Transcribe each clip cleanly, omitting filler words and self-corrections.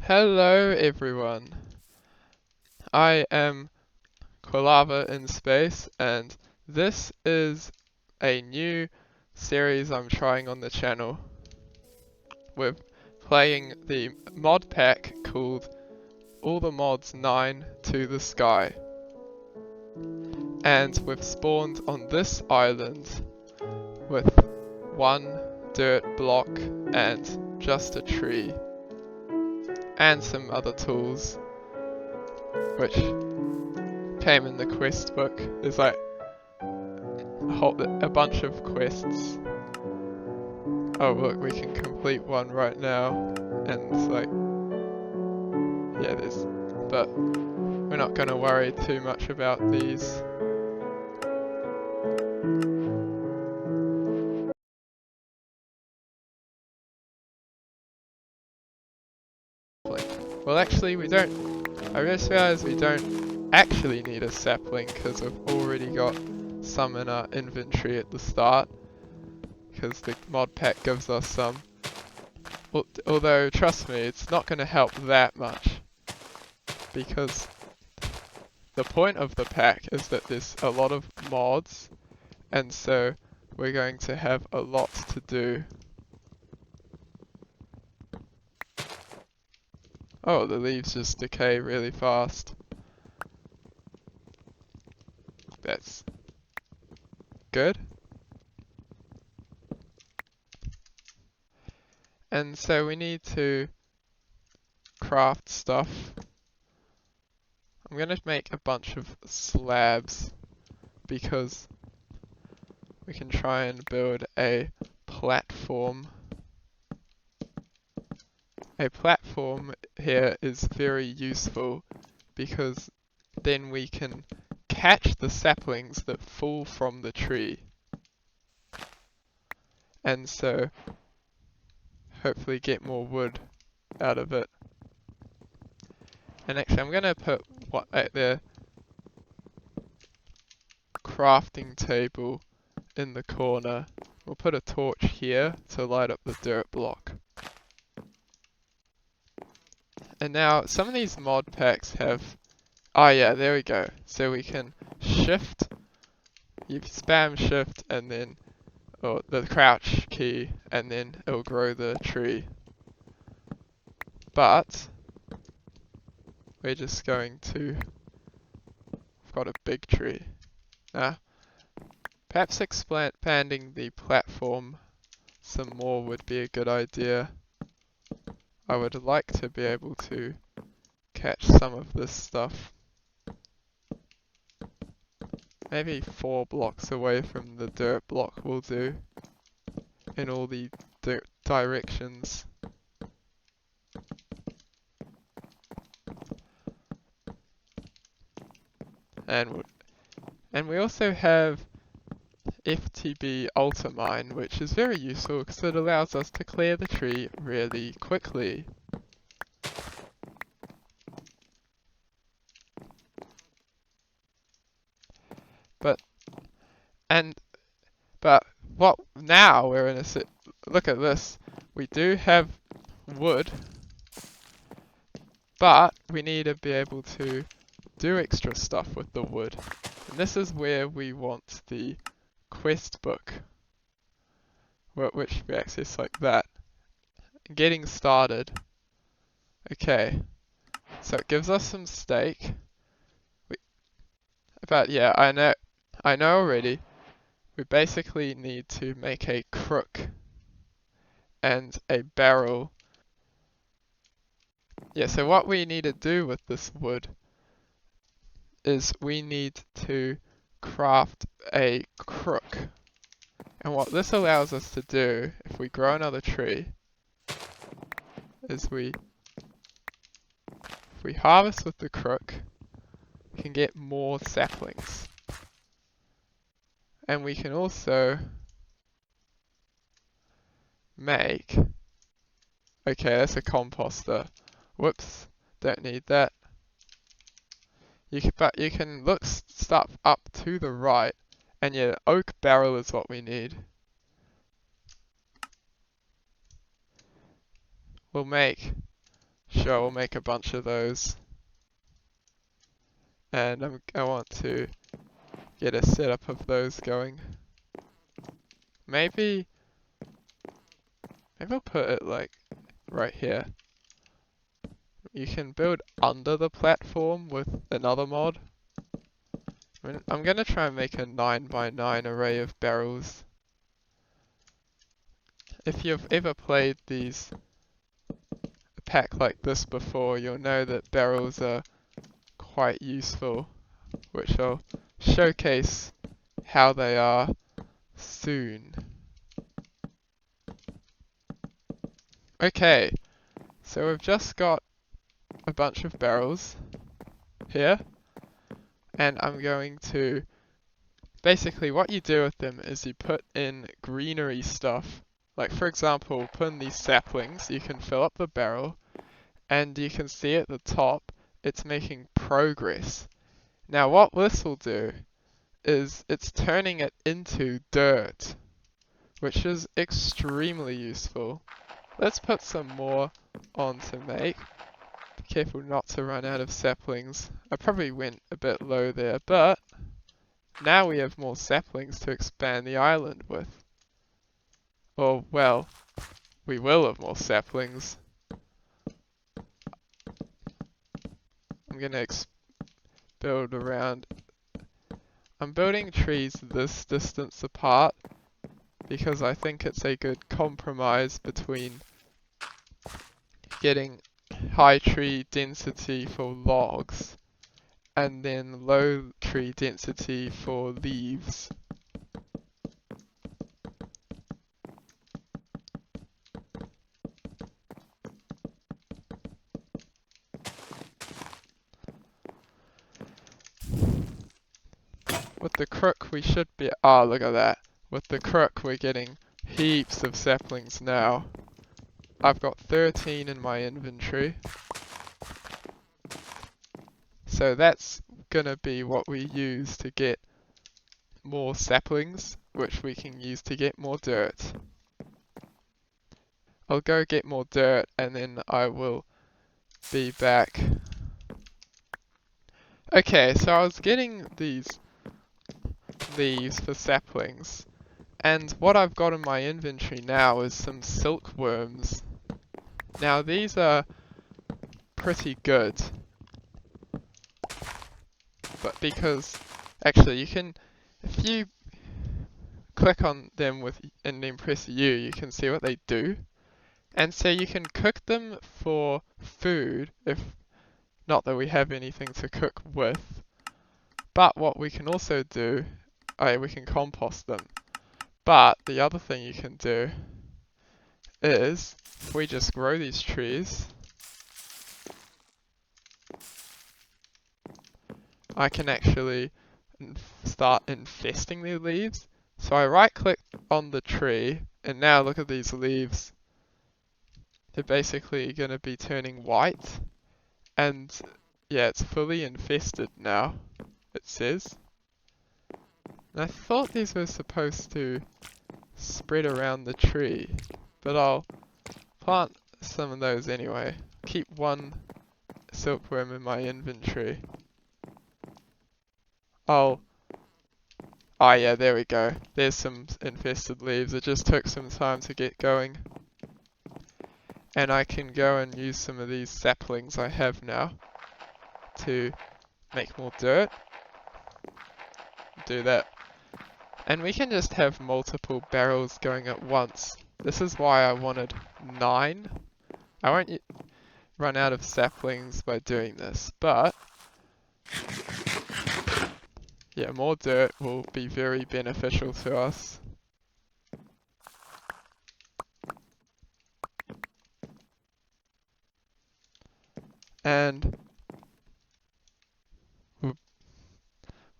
Hello everyone, I am Quilava in Space and this is a new series I'm trying on the channel. We're playing the mod pack called All the Mods 9 to the Sky. And we've spawned on this island with one dirt block and just a tree. And some other tools, which came in the quest book. There's like a bunch of quests. Oh look, we can complete one right now, and it's like, yeah, but we're not gonna worry too much about these. Well, actually, I just realized we don't actually need a sapling because we've already got some in our inventory at the start, because the mod pack gives us some. Although, trust me, it's not going to help that much, because the point of the pack is that there's a lot of mods, and so we're going to have a lot to do. Oh, the leaves just decay really fast. That's good. And so we need to craft stuff. I'm going to make a bunch of slabs because we can try and build a platform. A platform here is very useful because then we can catch the saplings that fall from the tree. And so hopefully get more wood out of it. And actually I'm going to put the crafting table in the corner. We'll put a torch here to light up the dirt block. And now some of these mod packs have, oh yeah, there we go. So we can shift, you spam shift and then, or the crouch key, and then it'll grow the tree. But we're just going to, we've got a big tree. Perhaps expanding the platform some more would be a good idea. I would like to be able to catch some of this stuff. Maybe 4 blocks away from the dirt block will do, in all the directions. And we also have FTB Ultimine, which is very useful because it allows us to clear the tree really quickly. But now we're in a look at this. We do have wood, but we need to be able to do extra stuff with the wood. And this is where we want the quest book, which we access like that. Getting started. Okay, so it gives us some steak. But yeah, I know already. We basically need to make a crook and a barrel. Yeah, so what we need to do with this wood is we need to craft a crook. And what this allows us to do, if we grow another tree, is if we harvest with the crook, we can get more saplings. And we can also make, okay, that's a composter. Whoops, don't need that. But you can look stuff up to the right, and yeah, oak barrel is what we need. We'll make Sure, we'll make a bunch of those. And I want to get a setup of those going. Maybe I'll put it like right here. You can build under the platform with another mod. I'm gonna try and make a 9x9 array of barrels. If you've ever played a pack like this before, you'll know that barrels are quite useful, which I'll showcase how they are soon. Okay, so we've just got a bunch of barrels here, and I'm going to basically what you do with them is you put in greenery stuff. Like for example, put in these saplings, you can fill up the barrel, and you can see at the top it's making progress. Now what this will do is it's turning it into dirt, which is extremely useful. Let's put some more on to make. Be careful not to run out of saplings. I probably went a bit low there, but now we have more saplings to expand the island with. Or, well, we will have more saplings. I'm gonna build around. I'm building trees this distance apart because I think it's a good compromise between getting high tree density for logs and then low tree density for leaves. With the crook we should be, look at that. With the crook we're getting heaps of saplings now. I've got 13 in my inventory. So that's gonna be what we use to get more saplings, which we can use to get more dirt. I'll go get more dirt and then I will be back. Okay, so I was getting these leaves for saplings, and what I've got in my inventory now is some silkworms. Now these are pretty good, but because actually you can, if you click on them and then press U, you can see what they do. And so you can cook them for food, if not that we have anything to cook with. But what we can also do, we can compost them. But the other thing you can do is, if we just grow these trees, I can actually start infesting the leaves. So I right click on the tree, and now look at these leaves. They're basically going to be turning white. And yeah, it's fully infested now, it says. And I thought these were supposed to spread around the tree, but I'll plant some of those anyway. Keep one silkworm in my inventory. Oh yeah, there we go. There's some infested leaves. It just took some time to get going. And I can go and use some of these saplings I have now to make more dirt. Do that. And we can just have multiple barrels going at once. This is why I wanted 9. I won't run out of saplings by doing this, but yeah, more dirt will be very beneficial to us. And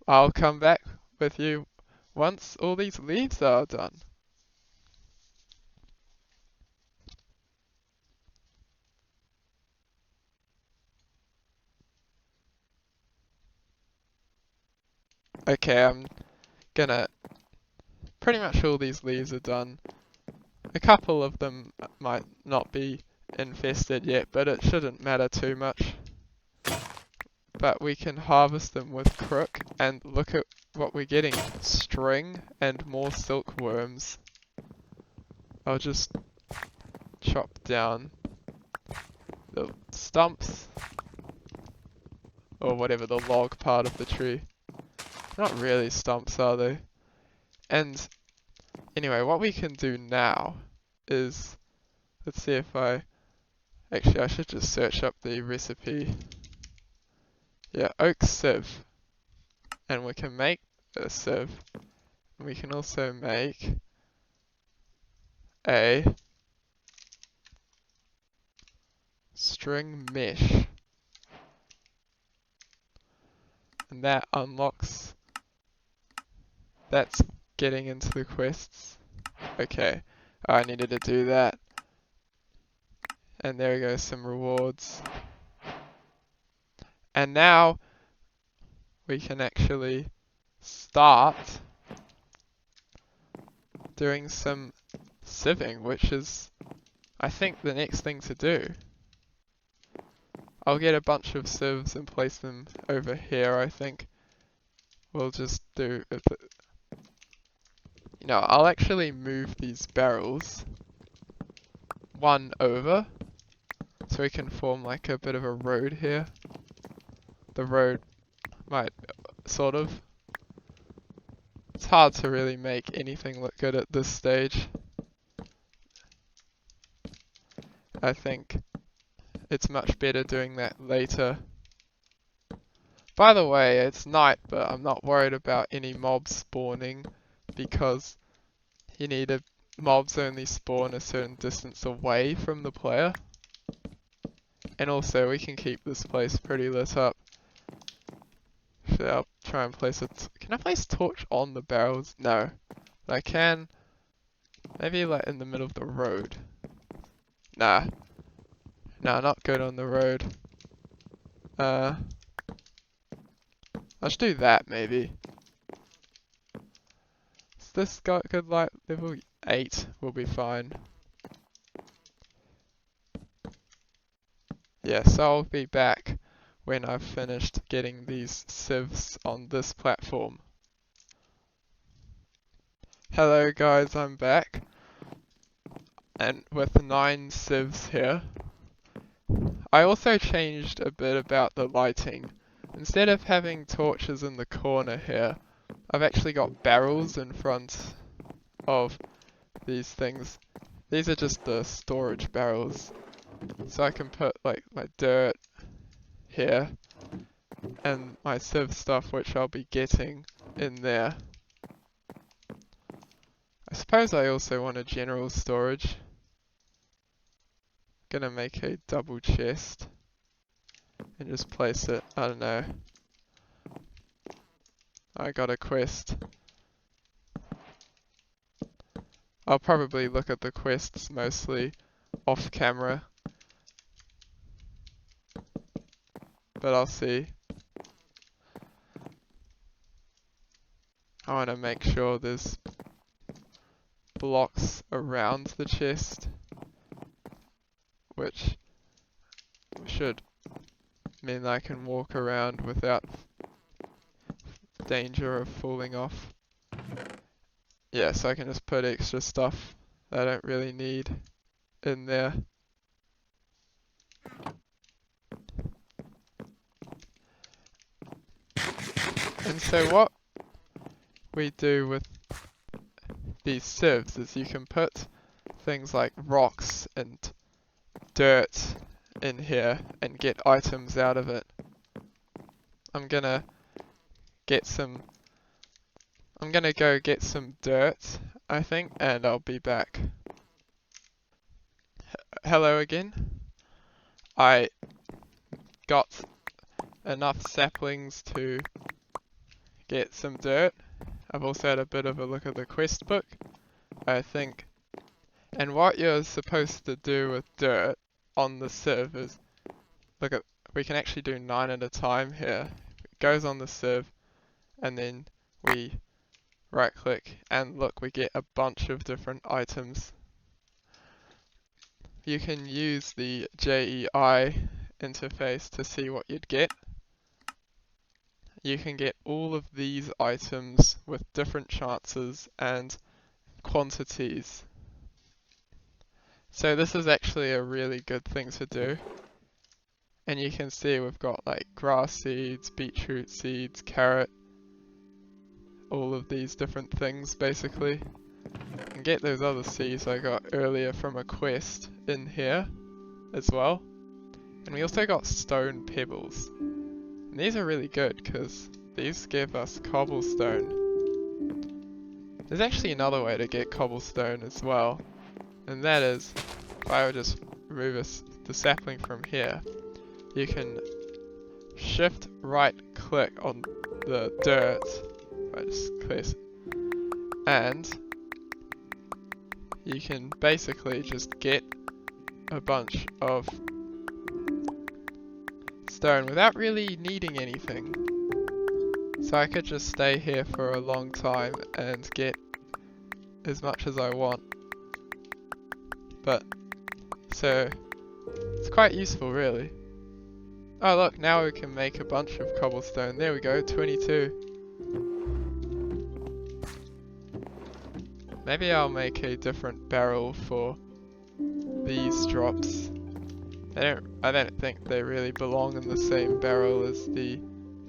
I'll come back with you once all these leaves are done. Okay, I'm gonna... Pretty much all these leaves are done. A couple of them might not be infested yet, but it shouldn't matter too much. But we can harvest them with crook, and look at what we're getting. String and more silkworms. I'll just chop down the stumps, or whatever, the log part of the tree. Not really stumps, are they? And anyway, what we can do now is, let's see if actually I should just search up the recipe. Yeah, oak sieve. And we can make a sieve. We can also make a string mesh. And that unlocks, that's getting into the quests. Okay, I needed to do that. And there we go, some rewards. And now we can actually start doing some sieving, which is, I think, the next thing to do. I'll get a bunch of sieves and place them over here, I think. We'll just do it. I'll actually move these barrels one over so we can form like a bit of a road here. The road might sort of. It's hard to really make anything look good at this stage. I think it's much better doing that later. By the way, it's night, but I'm not worried about any mobs spawning because mobs only spawn a certain distance away from the player. And also, we can keep this place pretty lit up. Actually, I'll try and place can I place torch on the barrels? No. But I can, maybe like in the middle of the road. Nah, not good on the road. Let's do that maybe. Has this got good light? Level 8 will be fine. Yeah, so I'll be back when I've finished getting these sieves on this platform. Hello guys, I'm back. And with 9 sieves here. I also changed a bit about the lighting. Instead of having torches in the corner here, I've actually got barrels in front of these things. These are just the storage barrels. So I can put like my dirt here and my sieve stuff, which I'll be getting in there. I suppose I also want a general storage. Gonna make a double chest and just place it, I don't know. I got a quest. I'll probably look at the quests mostly off camera. But I'll see. I want to make sure there's blocks around the chest, which should mean I can walk around without danger of falling off. Yeah, so I can just put extra stuff that I don't really need in there. And so what we do with these sieves is you can put things like rocks and dirt in here and get items out of it. I'm gonna go get some dirt, I think, and I'll be back. Hello again. I got enough saplings to get some dirt. I've also had a bit of a look at the quest book, I think. And what you're supposed to do with dirt on the sieve is, we can actually do 9 at a time here. It goes on the sieve, and then we right click, and look, we get a bunch of different items. you can use the JEI interface to see what you'd get. You can get all of these items with different chances and quantities. So this is actually a really good thing to do. And you can see we've got like grass seeds, beetroot seeds, carrot, all of these different things basically. And get those other seeds I got earlier from a quest in here as well. And we also got stone pebbles. And these are really good because these give us cobblestone. There's actually another way to get cobblestone as well. And that is, if I would just remove the sapling from here, you can shift right click on the dirt. If I just click, and you can basically just get a bunch of stone without really needing anything. So I could just stay here for a long time and get as much as I want. But, so, it's quite useful really. Oh look, now we can make a bunch of cobblestone. There we go, 22. Maybe I'll make a different barrel for these drops. I don't think they really belong in the same barrel as the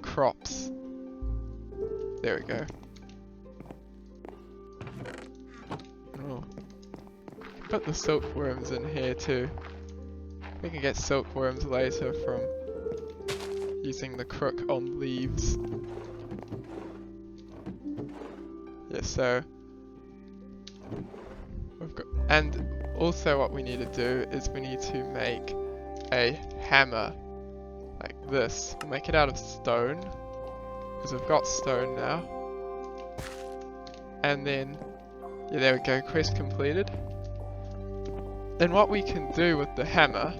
crops. There we go. Oh. Put the silkworms in here too. We can get silkworms later from using the crook on leaves. Yeah, so we've got, and also what we need to do is we need to make a hammer like this. We'll make it out of stone because we've got stone now. And then, yeah, there we go, quest completed. And what we can do with the hammer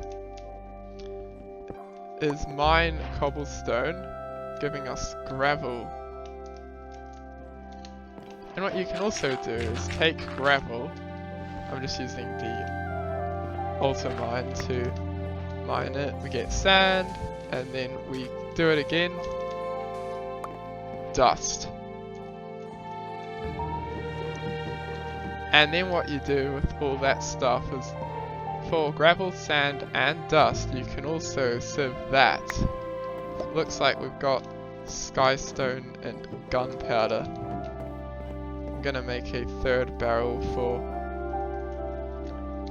is mine cobblestone, giving us gravel. And what you can also do is take gravel. I'm just using the auto mine to mine it. We get sand, and then we do it again. Dust. And then what you do with all that stuff is, for gravel, sand, and dust, you can also sieve that. Looks like we've got skystone and gunpowder. I'm gonna make a third barrel for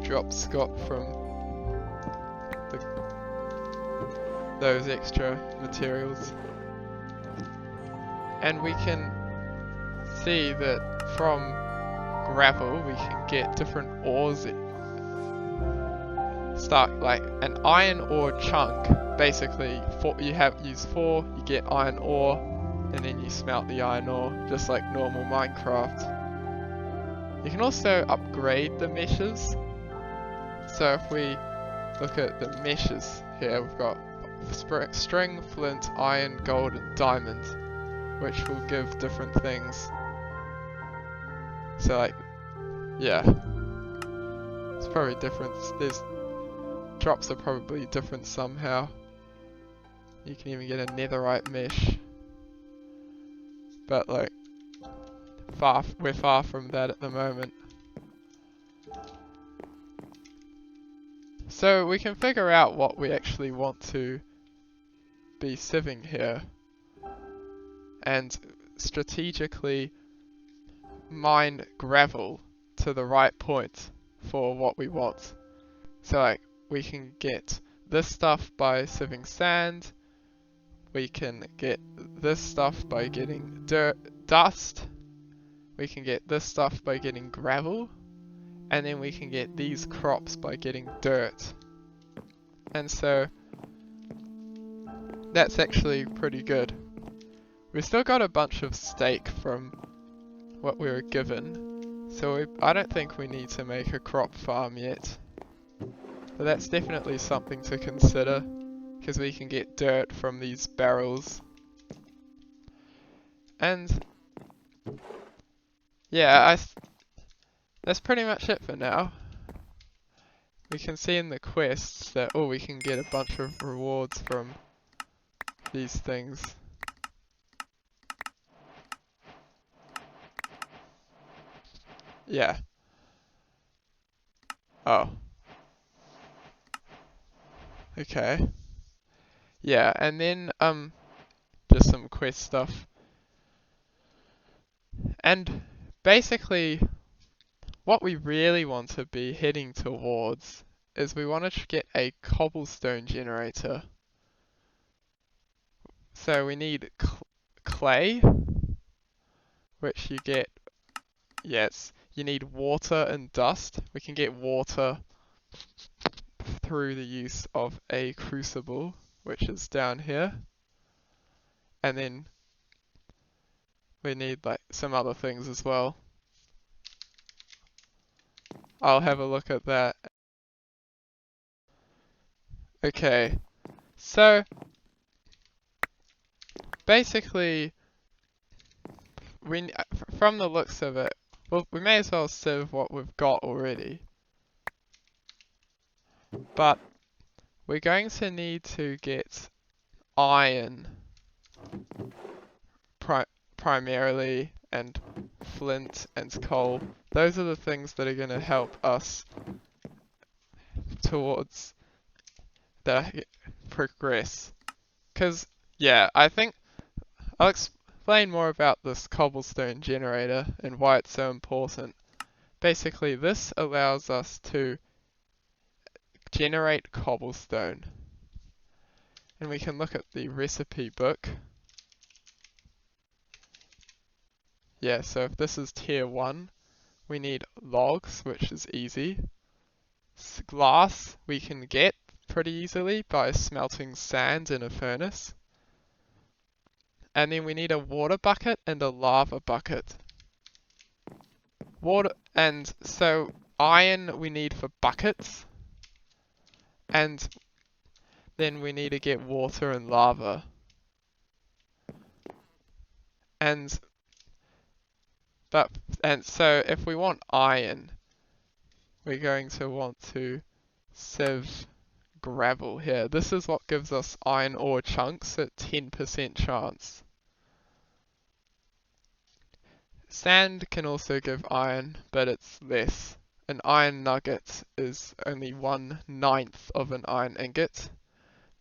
drops got from those extra materials. And we can see that from gravel we can get different ores. Start like an iron ore chunk. Basically, use 4, you get iron ore, and then you smelt the iron ore, just like normal Minecraft. You can also upgrade the meshes. So if we look at the meshes here, we've got string, flint, iron, gold, and diamond, which will give different things. So like, yeah, it's probably different. Drops are probably different somehow. You can even get a netherite mesh. But like, we're far from that at the moment. So we can figure out what we actually want to be sieving here. And strategically mine gravel to the right point for what we want. So like, we can get this stuff by sieving sand, we can get this stuff by getting dust, we can get this stuff by getting gravel, and then we can get these crops by getting dirt. And so that's actually pretty good. We still got a bunch of steak from what we were given, so I don't think we need to make a crop farm yet. But that's definitely something to consider, because we can get dirt from these barrels. And yeah, that's pretty much it for now. we can see in the quests that, oh, we can get a bunch of rewards from these things. Yeah. Oh. Okay. Yeah, and then, just some quest stuff. And basically, what we really want to be heading towards is we want to get a cobblestone generator. So we need clay, which you get, yes, you need water and dust. We can get water through the use of a crucible, which is down here. And then we need like some other things as well. I'll have a look at that. Okay, so basically, from the looks of it, well, we may as well sieve what we've got already. But we're going to need to get iron primarily, and flint and coal. Those are the things that are going to help us towards the progress. Because, yeah, I think I'll explain more about this cobblestone generator and why it's so important. Basically, this allows us to generate cobblestone. And we can look at the recipe book. Yeah, so if this is tier 1, we need logs, which is easy. Glass we can get pretty easily by smelting sand in a furnace. And then we need a water bucket and a lava bucket. And so iron we need for buckets. And then we need to get water and lava. And so if we want iron, we're going to want to sieve gravel here. This is what gives us iron ore chunks at 10% chance. Sand can also give iron, but it's less. An iron nugget is only 1/9 of an iron ingot,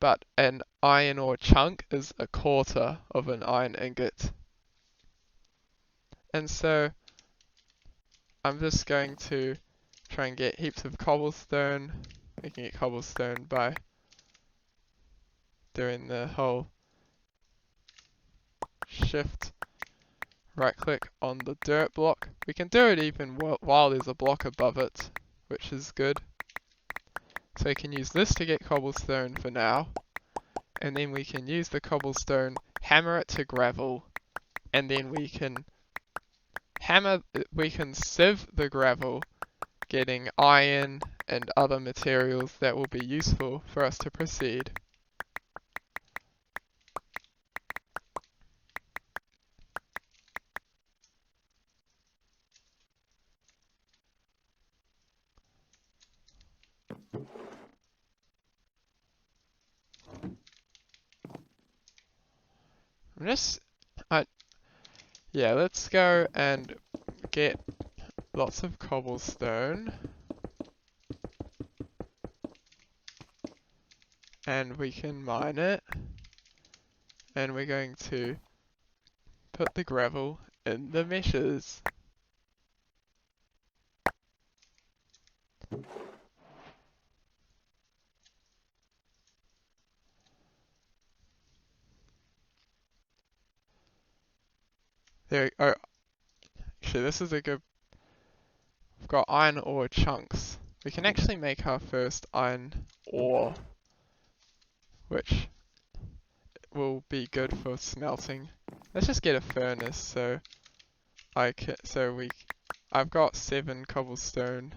but an iron ore chunk is 1/4 of an iron ingot. And so I'm just going to try and get heaps of cobblestone. We can get cobblestone by doing the whole shift right click on the dirt block. We can do it even while there's a block above it, which is good. So we can use this to get cobblestone for now, and then we can use the cobblestone, hammer it to gravel, and then we can sieve the gravel, getting iron and other materials that will be useful for us to proceed. Yeah, let's go and get lots of cobblestone. And we can mine it. And we're going to put the gravel in the meshes. There, oh, actually this is a good, we've got iron ore chunks. We can actually make our first iron ore, which will be good for smelting. Let's just get a furnace, so I've got 7 cobblestone.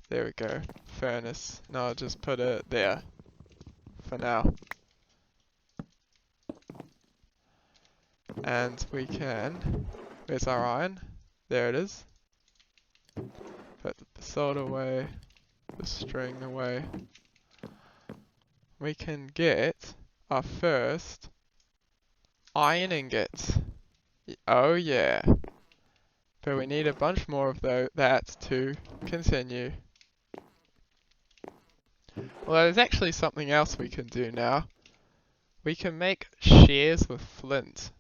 There we go, furnace. Now I'll just put it there for now. And we can, where's our iron? There it is. Put the salt away. the string away, we can get our first iron ingots. Oh yeah. But we need a bunch more of that to continue. Well, there's actually something else we can do now. We can make shears with flint,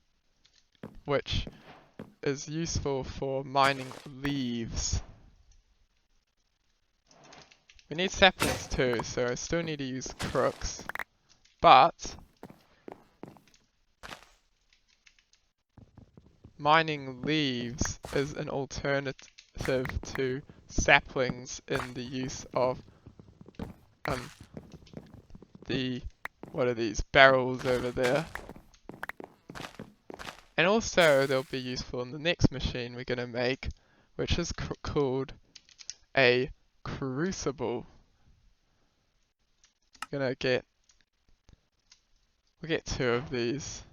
which is useful for mining leaves. We need saplings too, so I still need to use crooks, but mining leaves is an alternative to saplings in the use of what are these barrels over there. And also they'll be useful in the next machine we're going to make, which is called a crucible. We'll get 2 of these.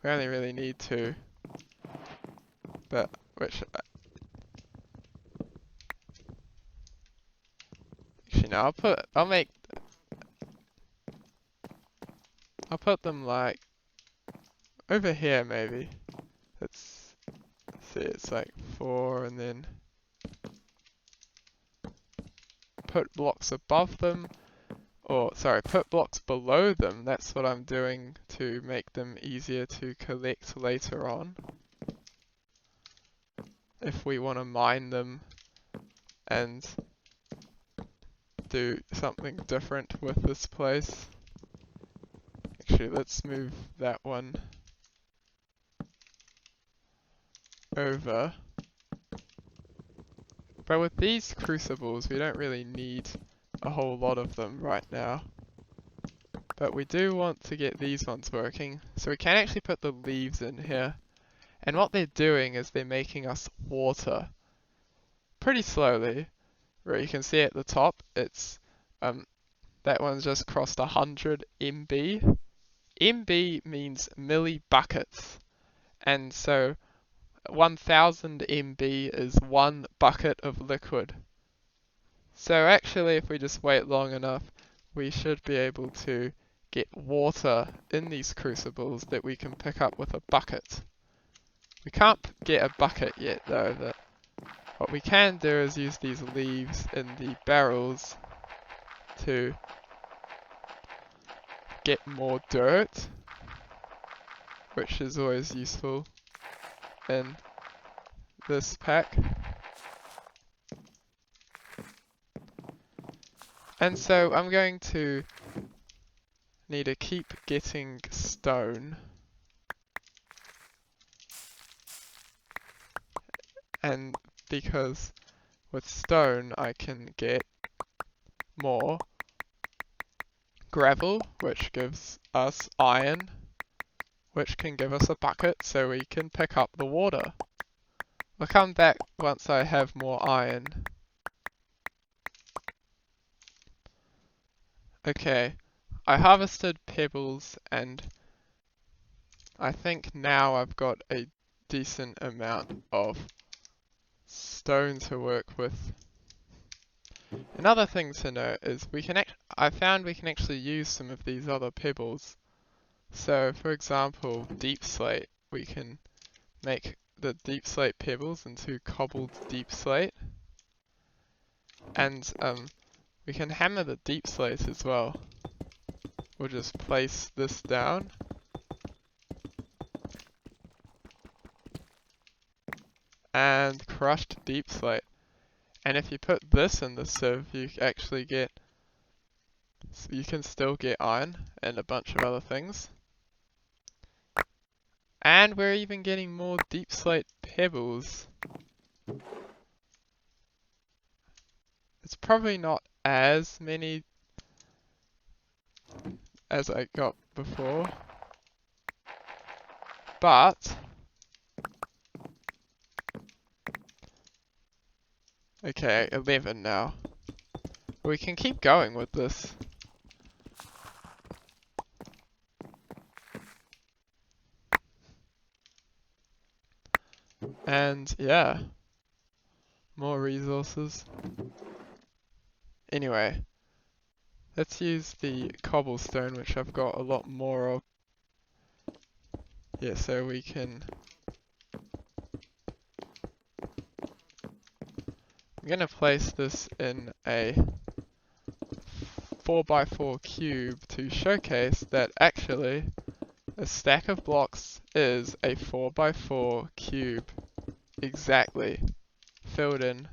We only really need 2, but actually no, I'll put them like over here maybe. Let's see, it's like 4 and then put blocks above them, or sorry, put blocks below them. That's what I'm doing to make them easier to collect later on, if we want to mine them and do something different with this place. Actually, let's move that one over. But with these crucibles, we don't really need a whole lot of them right now. But we do want to get these ones working, so we can actually put the leaves in here. And what they're doing is they're making us water pretty slowly. Where you can see at the top, it's that one's just crossed 100 MB. MB means millibuckets, and so 1000 MB is 1 bucket of liquid. So actually, if we just wait long enough, we should be able to get water in these crucibles that we can pick up with a bucket. We can't get a bucket yet though. What we can do is use these leaves in the barrels to get more dirt, which is always useful in this pack. And so I'm going to need to keep getting stone. And because with stone I can get more gravel, which gives us iron, which can give us a bucket so we can pick up the water. I'll come back once I have more iron. Okay, I harvested pebbles and I think now I've got a decent amount of stone to work with. Another thing to note is I found we can actually use some of these other pebbles. So for example, deep slate, we can make the deep slate pebbles into cobbled deep slate. And we can hammer the deep slate as well. We'll just place this down. And crushed deep slate. And if you put this in the sieve, you actually get, you can still get iron and a bunch of other things. And we're even getting more deep slate pebbles. It's probably not as many as I got before, but okay, 11 now. We can keep going with this. And yeah, More resources. Anyway, let's use the cobblestone, which I've got a lot more of. Yeah, so we can... I'm gonna place this in a 4x4 cube to showcase that actually a stack of blocks is a 4x4 cube. Exactly. Filled in.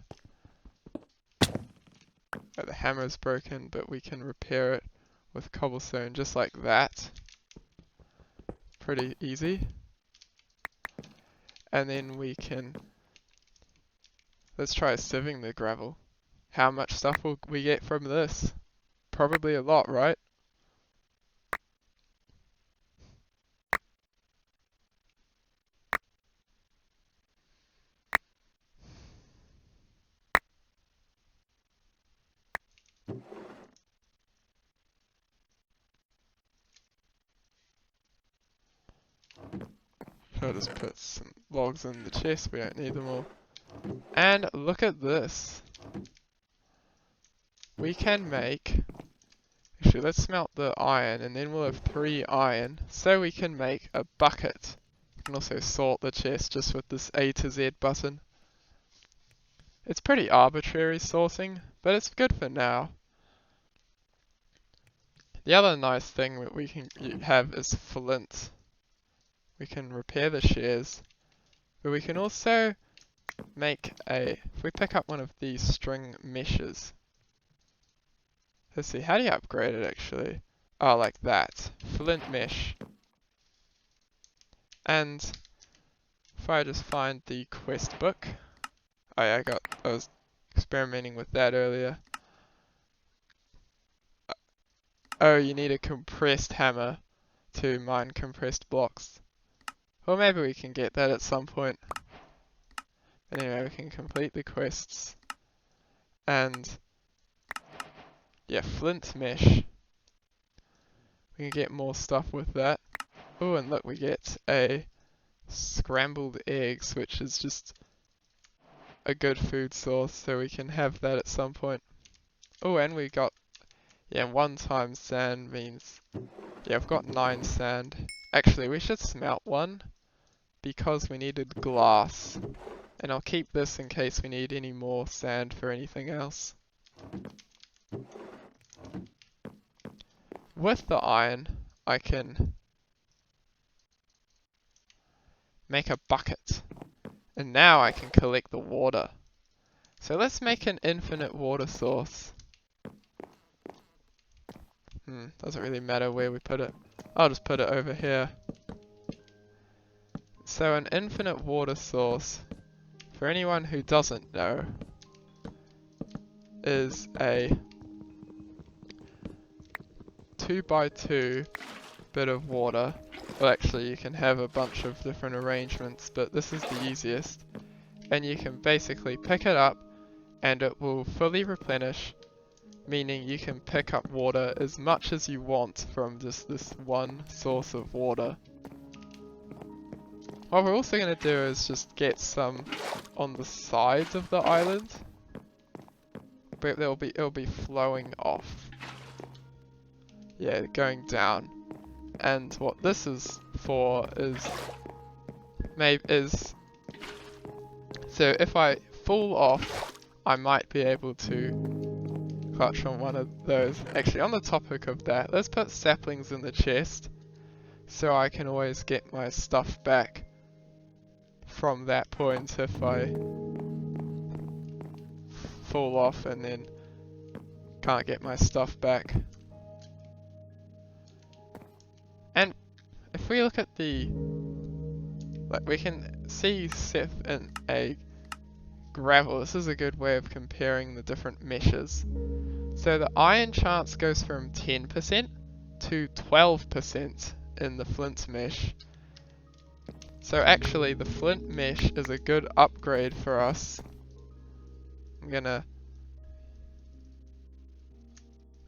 Oh, the hammer's broken, but we can repair it with cobblestone just like that. Pretty easy. And then we can... Let's try sieving the gravel. How much stuff will we get from this? Probably a lot, right? I'll just put some logs in the chest, we don't need them all. And look at this. We can make... Actually, let's smelt the iron, and then we'll have 3 iron, so we can make a bucket. We can also sort the chest just with this A to Z button. It's pretty arbitrary sorting, but it's good for now. The other nice thing that we can have is flint. We can repair the shears, but we can also make a... If we pick up one of these string meshes, let's see, how do you upgrade it actually? Oh, like that. Flint mesh. And if I just find the quest book. Oh yeah, I was experimenting with that earlier. Oh, you need a compressed hammer to mine compressed blocks. Well, maybe we can get that at some point. Anyway, we can complete the quests. And yeah, flint mesh. We can get more stuff with that. Oh, and look, we get a scrambled eggs, which is just a good food source, so we can have that at some point. Oh, and we got, yeah, 1 times sand means, yeah, I've got 9 sand. Actually, we should smelt one, because we needed glass. And I'll keep this in case we need any more sand for anything else. With the iron, I can make a bucket. And now I can collect the water. So let's make an infinite water source. Doesn't really matter where we put it. I'll just put it over here. So an infinite water source, for anyone who doesn't know, is a 2x2 bit of water. Well, actually you can have a bunch of different arrangements, but this is the easiest. And you can basically pick it up and it will fully replenish, meaning you can pick up water as much as you want from just this one source of water. What we're also going to do is just get some on the sides of the island, but it'll be flowing off. Yeah, going down. And what this is for is so if I fall off, I might be able to clutch on one of those. Actually, on the topic of that, let's put saplings in the chest so I can always get my stuff back from that point if I fall off and then can't get my stuff back. And if we look at the, like, we can see Seth in a gravel. This is a good way of comparing the different meshes. So the iron chance goes from 10% to 12% in the flint mesh. So actually the flint mesh is a good upgrade for us.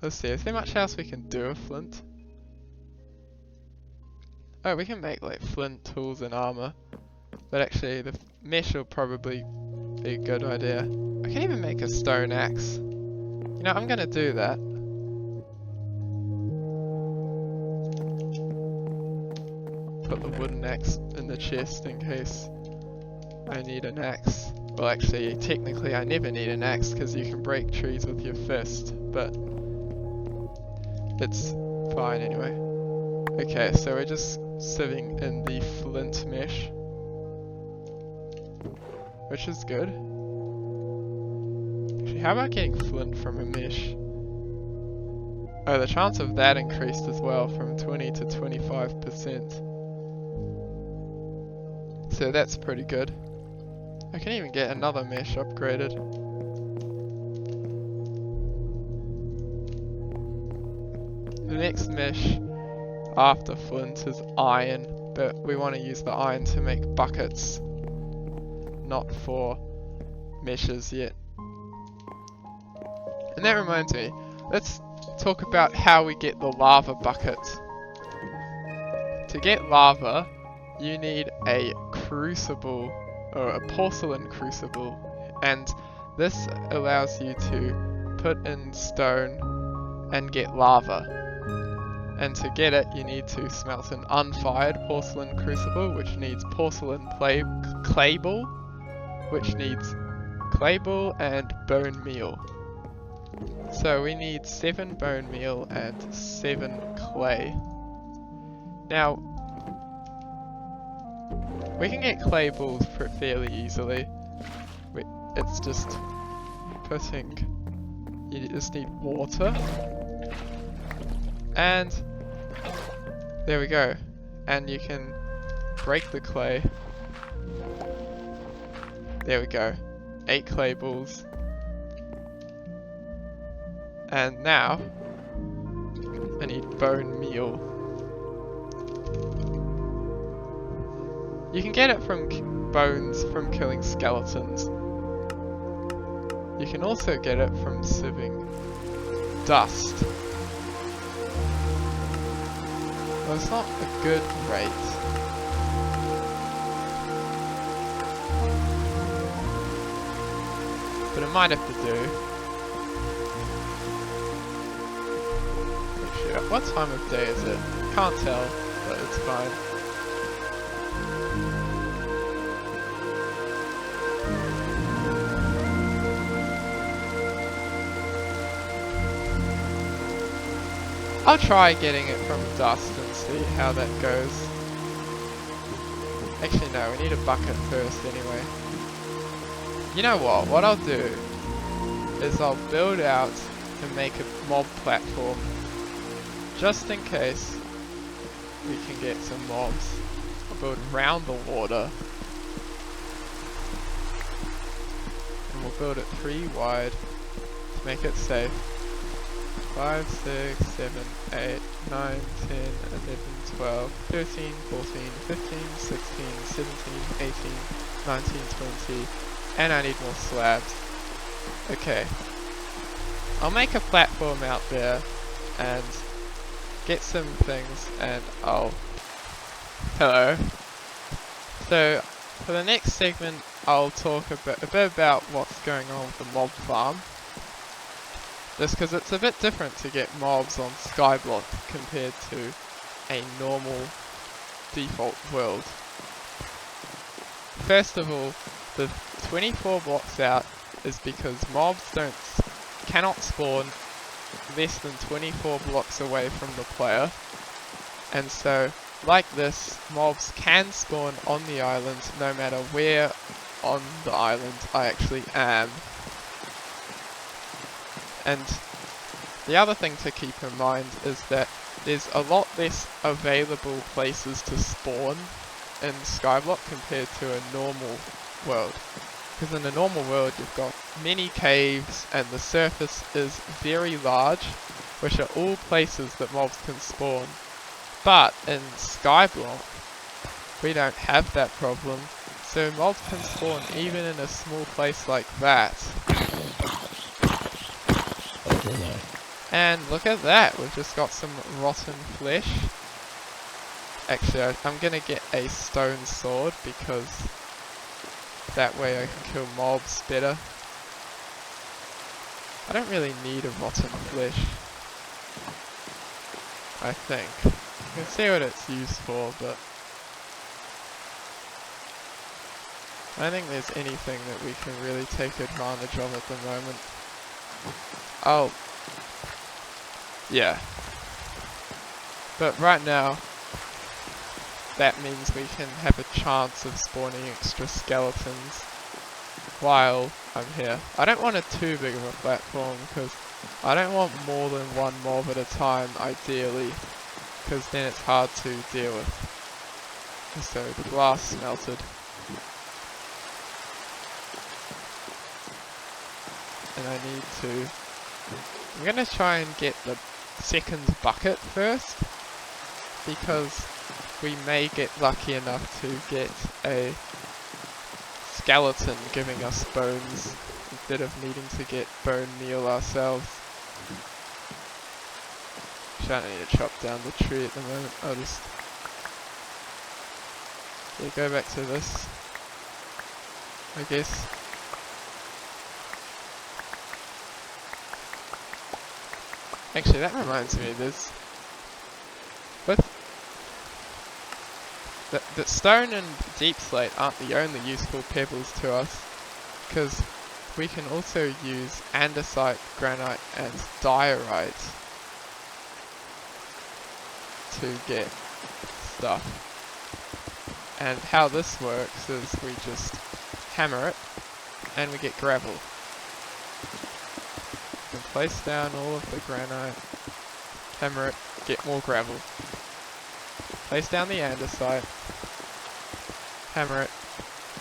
Let's see, is there much else we can do with flint? Oh, we can make like flint tools and armor. But actually, the mesh will probably be a good idea. I can even make a stone axe. You know, I'm gonna do that. Put the wooden axe in the chest in case I need an axe. Well, actually, technically I never need an axe because you can break trees with your fist, but it's fine anyway. Okay, so we're just sitting in the flint mesh, which is good. Actually, how about getting flint from a mesh? Oh, the chance of that increased as well from 20 to 25%. So that's pretty good. I can even get another mesh upgraded. The next mesh after flint is iron, but we want to use the iron to make buckets, not for meshes yet. And that reminds me, let's talk about how we get the lava bucket. To get lava, you need a crucible, or a porcelain crucible, and this allows you to put in stone and get lava. And to get it, you need to smelt an unfired porcelain crucible, which needs porcelain clayball, which needs clayball and bone meal. So we need 7 bone meal and 7 clay. Now, we can get clay balls fairly easily. It's just putting, you just need water. And there we go. And you can break the clay. There we go. 8 clay balls. And now, I need bone meal. You can get it from bones from killing skeletons. You can also get it from sieving dust. Well, it's not a good rate. But it might have to do. Actually, what time of day is it? Can't tell, but it's fine. I'll try getting it from dust and see how that goes. Actually no, we need a bucket first anyway. You know what I'll do is I'll build out and make a mob platform just in case we can get some mobs. I'll build around the water and we'll build it 3 wide to make it safe. 5, 6, 7, 8, 9, 10, 11, 12, 13, 14, 15, 16, 17, 18, 19, 20, and I need more slabs. Okay. I'll make a platform out there and get some things and I'll... Hello. So, for the next segment I'll talk a bit about what's going on with the mob farm. Just because it's a bit different to get mobs on skyblock compared to a normal default world. First of all, the 24 blocks out is because mobs cannot spawn less than 24 blocks away from the player. And so, like this, mobs can spawn on the island no matter where on the island I actually am. And the other thing to keep in mind is that there's a lot less available places to spawn in Skyblock compared to a normal world. Because in a normal world you've got many caves and the surface is very large, which are all places that mobs can spawn. But in Skyblock we don't have that problem, so mobs can spawn even in a small place like that. And look at that, we've just got some rotten flesh. Actually, I'm gonna get a stone sword because That way I can kill mobs better. I don't really need a rotten flesh, I think. You can see what it's used for, but I don't think there's anything that we can really take advantage of at the moment. Oh. Yeah. But right now, that means we can have a chance of spawning extra skeletons while I'm here. I don't want it too big of a platform because I don't want more than one mob at a time, ideally, because then it's hard to deal with. So the glass melted. And I need to... I'm gonna try and get the second bucket first, because we may get lucky enough to get a skeleton giving us bones instead of needing to get bone meal ourselves. Actually, I don't need to chop down the tree at the moment. I'll just go back to this, I guess. Actually, that reminds me, there's with the stone and deep slate aren't the only useful pebbles to us, because we can also use andesite, granite and diorite to get stuff. And how this works is we just hammer it and we get gravel. We can place down all of the granite, hammer it, get more gravel. Place down the andesite, hammer it,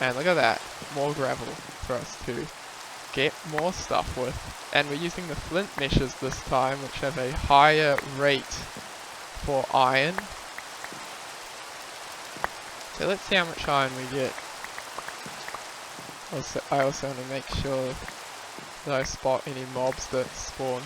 and look at that, more gravel for us to get more stuff with. And we're using the flint meshes this time, which have a higher rate for iron. So let's see how much iron we get. I also want to make sure that I spot any mobs that spawn.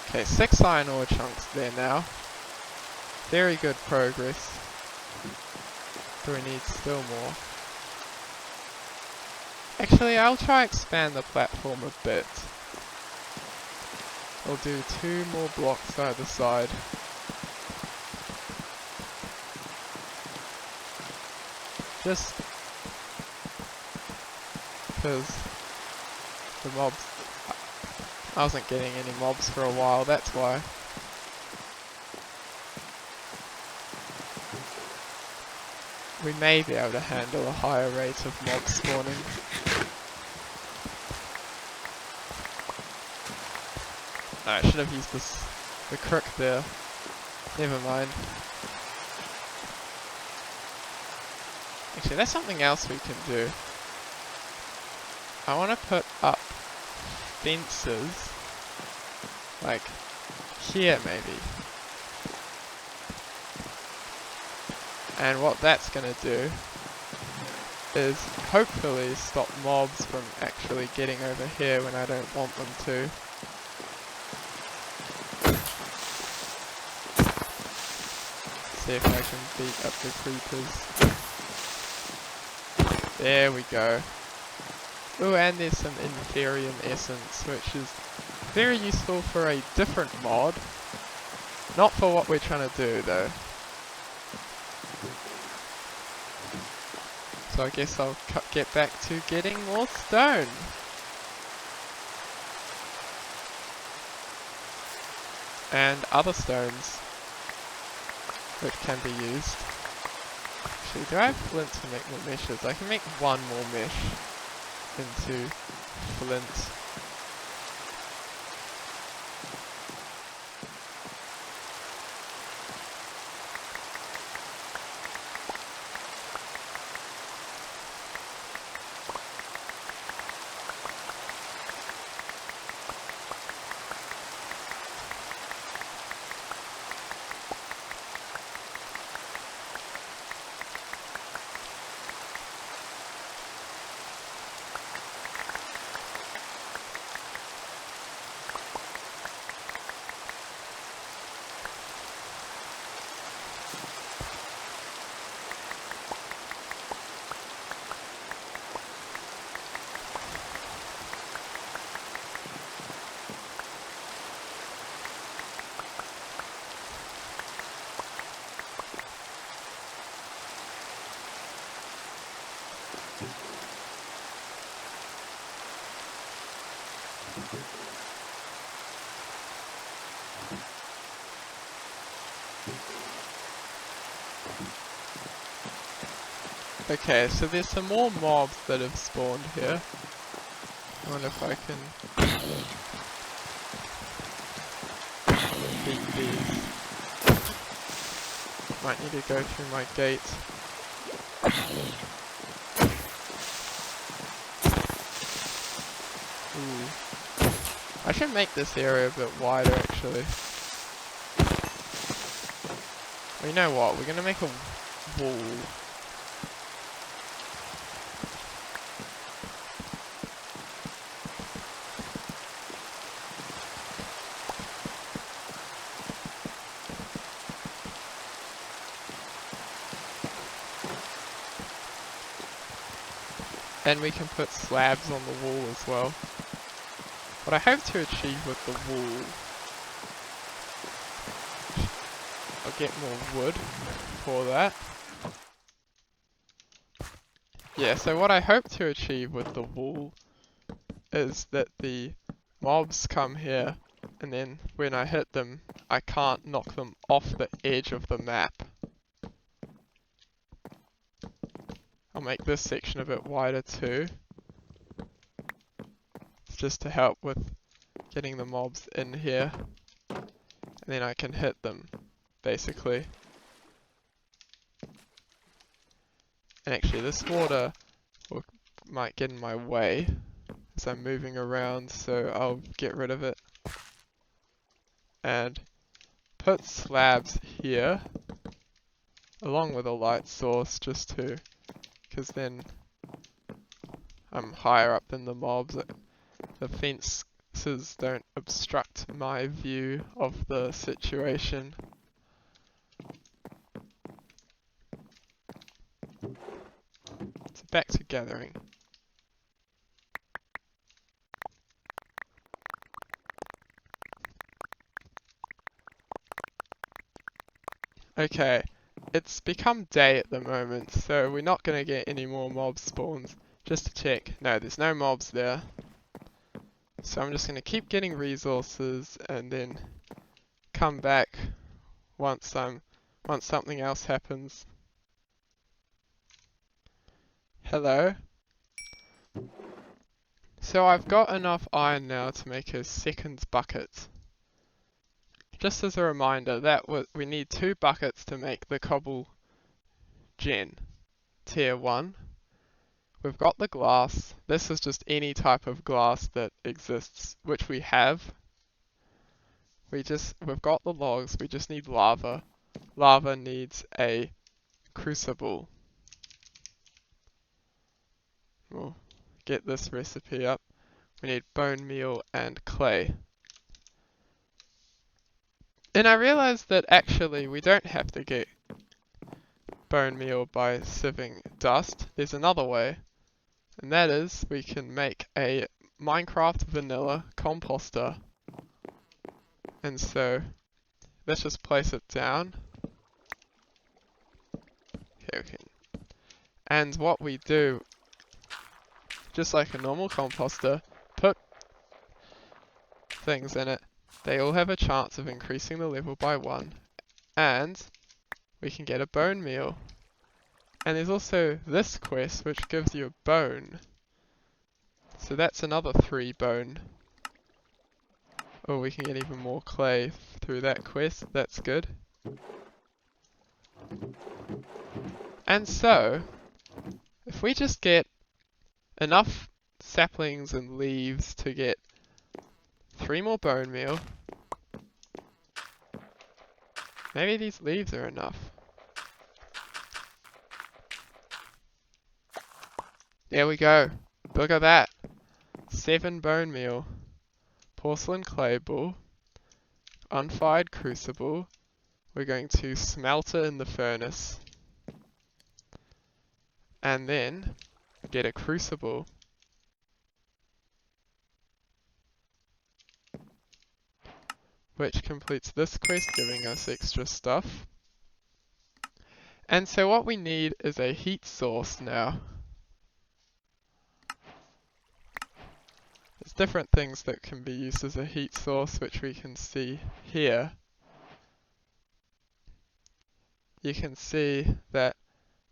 Okay, 6 iron ore chunks there now. Very good progress. But we need still more. Actually, I'll try expand the platform a bit. I'll do 2 more blocks either side. Just because the mobs, I wasn't getting any mobs for a while, that's why. We may be able to handle a higher rate of mob spawning. No, I should have used the crook there. Never mind. Actually, there's something else we can do. I want to put up fences, like here maybe. And what that's going to do is hopefully stop mobs from actually getting over here when I don't want them to. See if I can beat up the creepers. There we go. Ooh, and there's some Inferium Essence, which is very useful for a different mod. Not for what we're trying to do though. So I guess I'll get back to getting more stone. And other stones which can be used. Actually, do I have flint to make more meshes? I can make 1 more mesh into flint. Okay, so there's some more mobs that have spawned here. I wonder if I can beat these. Might need to go through my gate. Ooh. I should make this area a bit wider actually. Well, you know what? We're gonna make a wall. And we can put slabs on the wall as well. What I hope to achieve with the wall, I'll get more wood for that. Yeah, so what I hope to achieve with the wall is that the mobs come here and then when I hit them, I can't knock them off the edge of the map. I'll make this section a bit wider too. It's just to help with getting the mobs in here. And then I can hit them, basically. And actually this water might get in my way as I'm moving around, so I'll get rid of it. And put slabs here, along with a light source, just to, because then I'm higher up than the mobs. The fences don't obstruct my view of the situation. So back to gathering. Okay, it's become day at the moment, so we're not going to get any more mob spawns. Just to check, no, there's no mobs there. So I'm just going to keep getting resources and then come back once something else happens. Hello? So I've got enough iron now to make a second bucket. Just as a reminder, we need 2 buckets to make the cobble gen tier 1. We've got the glass. This is just any type of glass that exists, which we have. We've got the logs, we just need lava. Lava needs a crucible. We'll get this recipe up. We need bone meal and clay. And I realized that actually we don't have to get bone meal by sieving dust. There's another way. And that is, we can make a Minecraft vanilla composter. And so, let's just place it down. Okay, and what we do, just like a normal composter, put things in it. They all have a chance of increasing the level by 1. And we can get a bone meal. And there's also this quest which gives you a bone. So that's another 3 bone. Oh, we can get even more clay through that quest. That's good. And so, if we just get enough saplings and leaves to get 3 more bone meal. Maybe these leaves are enough. There we go. Look at that. 7 bone meal. Porcelain clay ball. Unfired crucible. We're going to smelt it in the furnace. And then get a crucible. Which completes this quest, giving us extra stuff. And so what we need is a heat source now. There's different things that can be used as a heat source, which we can see here. You can see that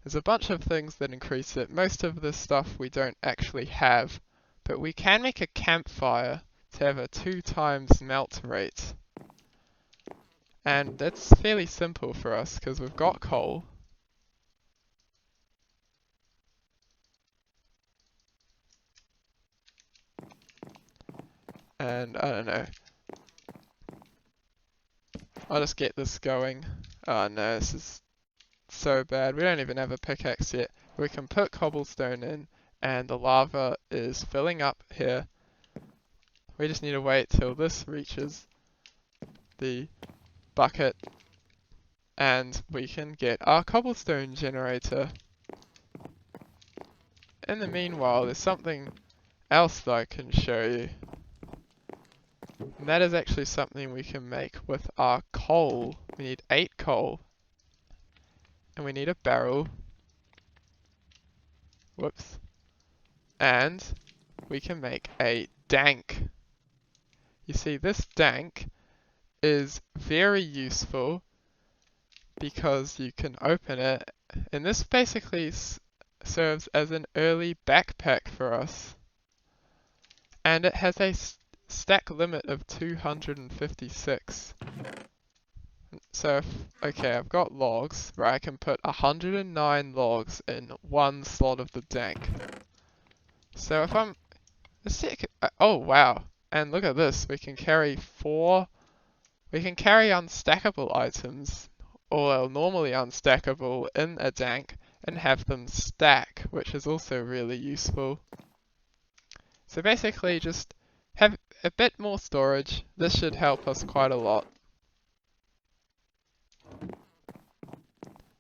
there's a bunch of things that increase it. Most of the stuff we don't actually have, but we can make a campfire to have a 2 times melt rate. And that's fairly simple for us because we've got coal. And I don't know. I'll just get this going. Oh no, this is so bad. We don't even have a pickaxe yet. We can put cobblestone in and the lava is filling up here. We just need to wait till this reaches the bucket and we can get our cobblestone generator. In the meanwhile, there's something else that I can show you. And that is actually something we can make with our coal. We need 8 coal. And we need a barrel. Whoops. And we can make a dank. You see, this dank is very useful because you can open it. And this basically serves as an early backpack for us. And it has a stack limit of 256. So, okay, I've got logs where I can put 109 logs in one slot of the dank. So if I'm, oh wow, and look at this, we can carry unstackable items, or normally unstackable in a dank, and have them stack, which is also really useful. So basically just have a bit more storage. This should help us quite a lot.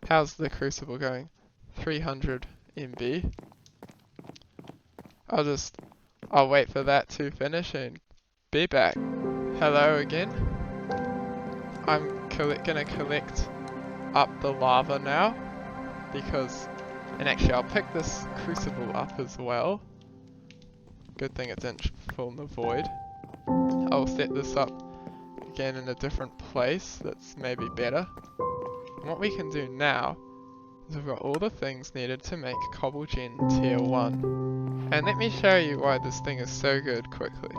How's the crucible going? 300 MB. I'll wait for that to finish and be back. Hello again. I'm gonna collect up the lava now and actually I'll pick this crucible up as well. Good thing it didn't fall in the void. I'll set this up again in a different place that's maybe better. And what we can do now is we've got all the things needed to make cobblegen tier 1. And let me show you why this thing is so good quickly.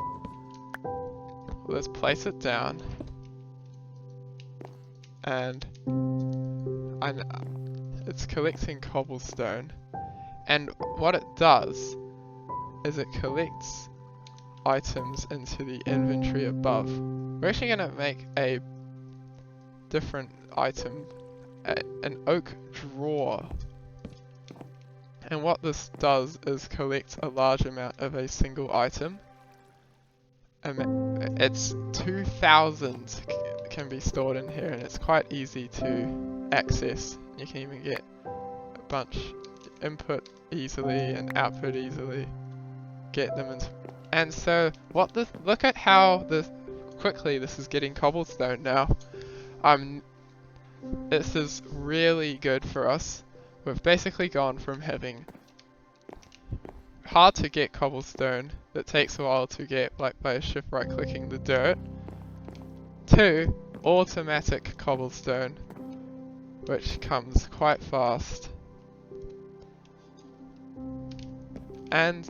Let's place it down. And it's collecting cobblestone. And what it does is it collects items into the inventory above. We're actually going to make a different item, an oak drawer. And what this does is collect a large amount of a single item. It's 2,000 can be stored in here and it's quite easy to access. You can even get a bunch input easily and output easily. Get them into, and so look at how quickly this is getting cobblestone now. This is really good for us. We've basically gone from having hard to get cobblestone that takes a while to get, like by shift right clicking the dirt, to automatic cobblestone, which comes quite fast. And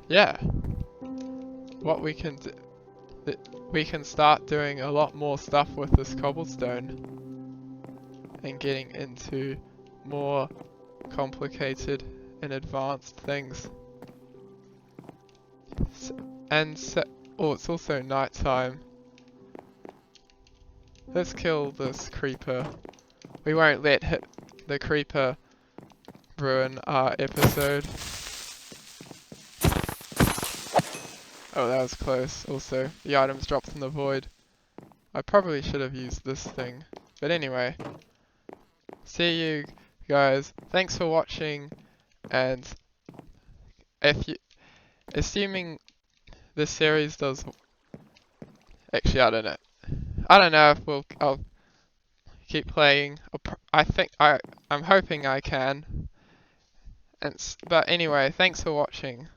yeah, what we can do, we can start doing a lot more stuff with this cobblestone and getting into more complicated and advanced things. Oh, it's also nighttime. Let's kill this creeper. We won't let the creeper ruin our episode. Oh, that was close. Also, the items dropped in the void. I probably should have used this thing. But anyway, see you guys. Thanks for watching. And assuming this series does, actually I don't know. I don't know if I'll keep playing. I'm hoping I can. But anyway, thanks for watching.